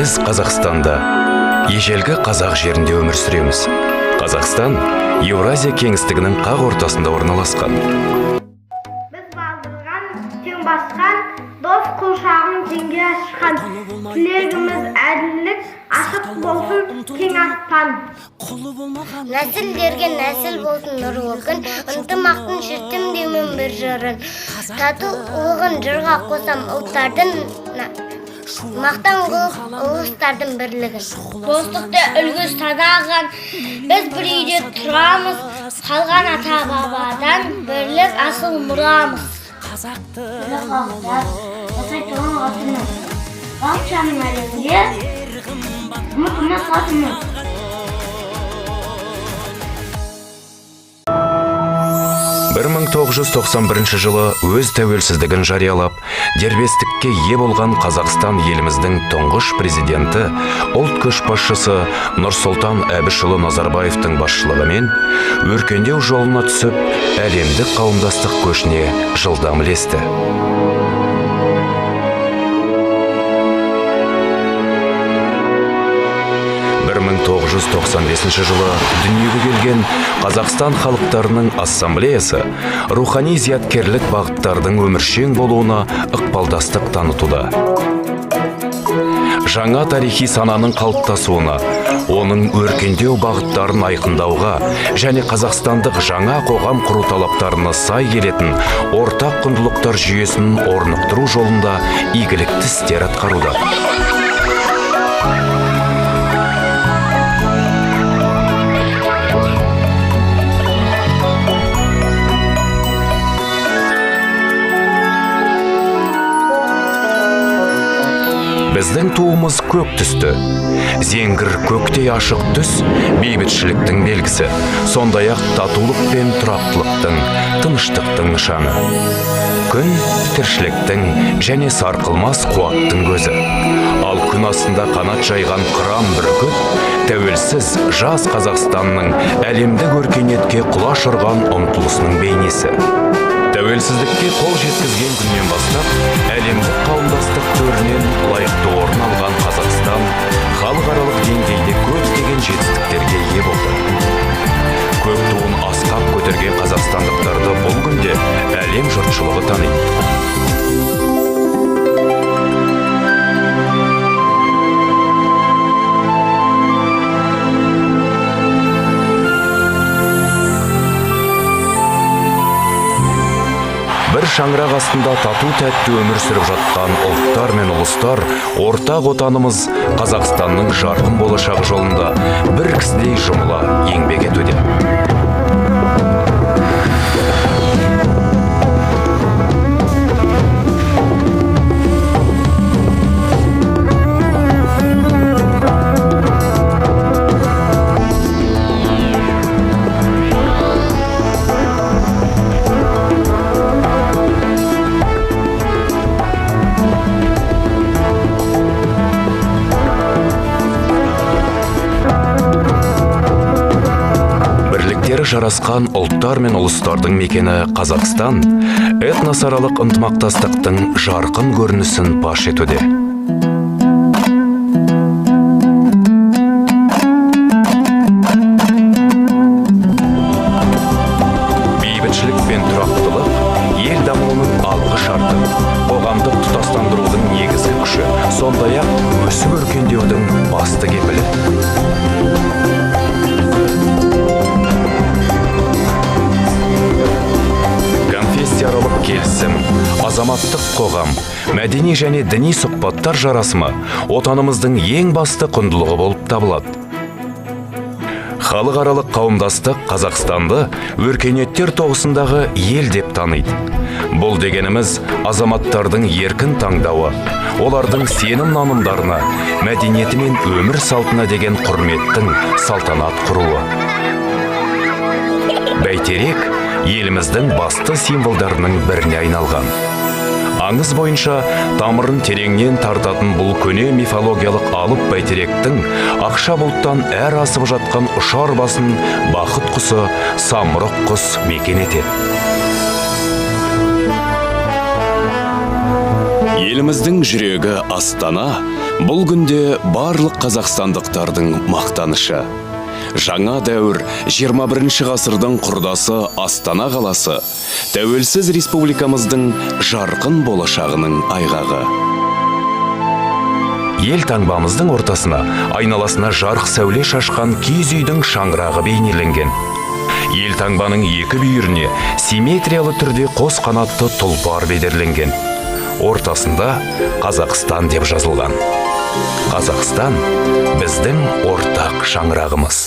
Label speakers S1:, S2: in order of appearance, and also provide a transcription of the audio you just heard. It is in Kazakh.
S1: Біз Қазақстанда, ежелгі қазақ жерінде өмір сүреміз. Қазақстан Еуразия кеңістігінің қақ ортасында орналасқан.
S2: Біз балдырған, тең басқан, дос құшағын теңге ашқан. Тілегіміз әділдік, ашық болсын кең аспан.
S3: Нәсілдерге нәсіл болсын нұрлы күн, ынтымақтың шіртім деумен бір жырын. Татулығын жырға қосам ұлттардың, мақтан қылып ұлыстардың бірлігін. Достықты үлгі санаған, біз бір үйде тұрамыз, қалған ата бабадан бірлік асыл мұрамыз. Білі халықтар, осай туған ғасының, бақшаның әлемде, ұмытылмас ғасының.
S1: Бір 1991 жылы өз тәуелсіздігін жариялап, дербестікке ие болған Қазақстан еліміздің тұңғыш президенті, ұлт көшбасшысы Нұрсұлтан Әбішұлы Назарбаевтың басшылығымен өркендеу жолына түсіп, әлемдік қауымдастық көшіне жылдам ілесті. 1995 жылы дүниеге келген Қазақстан халықтарының ассамблеясы рухани зияткерлік бағыттардың өміршең болуына ықпалдастық танытуда. Жаңа тарихи сананың қалыптасуына, оның өркендеу бағыттарын айқындауға және қазақстандық жаңа қоғам құру талаптарына сай келетін ортақ құндылықтар жүйесін орнықтыру жолында игілікті істер атқаруда. Біздің туымыз көк түсті. Зеңгір көктей ашық түс бейбітшіліктің белгісі, сондай-ақ татулық пен тұрақтылықтың, тыныштықтың нышаны. Күн тіршіліктің және сарқылмас қуаттың көзі. Ал күн астында қанат жайған қыран бүркіт, тәуелсіз жас Қазақстанның әлемдік өркениетке құлаш ұрған ұмтылысының бейнесі. Тәуелсіздікке қол жеткізген күннен бастап, әлемдік қауымдастық төрінен лайықты орын алған Қазақстан халықаралық деңгейде көптеген жетістіктерге ие болды. Көк туын асқақ көтерген қазақстандықтарды бұл күнде әлем жұртшылығы таниды. Бір шаңырақ астында тату-тәтті өмір сүріп жатқан ұлттар мен ұлыстар, ортақ отанымыз Қазақстанның жарқын болашағы жолында бір кісідей жұмыла еңбек етуде. Жарасқан ұлттар мен ұлыстардың мекені Қазақстан этносаралық ынтымақтастықтың жарқын көрінісін паш етуде. Бейбітшілік пен тұрақтылық ел дамуының алғы шарты, қоғамдық тұтастандырудың негізгі күші, сондай-ақ өсіп өркендеудің басты кепілі. Конфессияаралық келісім, азаматтық қоғам, мәдени және діни сұхбаттар жарасымы отанымыздың ең басты құндылығы болып табылады. Халықаралық қауымдастық Қазақстанды өркениеттер тоғысындағы ел деп таниды. Бұл дегеніміз азаматтардың еркін таңдауы, олардың сенім нанымдарына, мәдениеті мен өмір салтына деген құрметтің салтанат құруы. Бәйтерек еліміздің басты символдарының біріне айналған. Аңыз бойынша тамырын тереңнен тартатын бұл көне мифологиялық алып бәйтеректің ақша бұлттан әр асып жатқан ұшар басын бақыт құсы самұрық құс мекен етеді.
S4: Еліміздің жүрегі Астана Бұл күнде барлық қазақстандықтардың мақтанышы. Жаңа дәуір 21 ғасырдың құрдасы Астана қаласы, тәуелсіз республикамыздың жарқын болашағының айғағы.
S1: Ел таңбамыздың ортасына, айналасына жарық сәуле шашқан киіз үйдің шаңырағы бейнеленген. Ел таңбаның екі бүйіріне симметриялы түрде қос қанатты тұлпар бедерленген. Ортасында Қазақстан деп жазылған. Қазақстан біздің ортақ шаңырағымыз.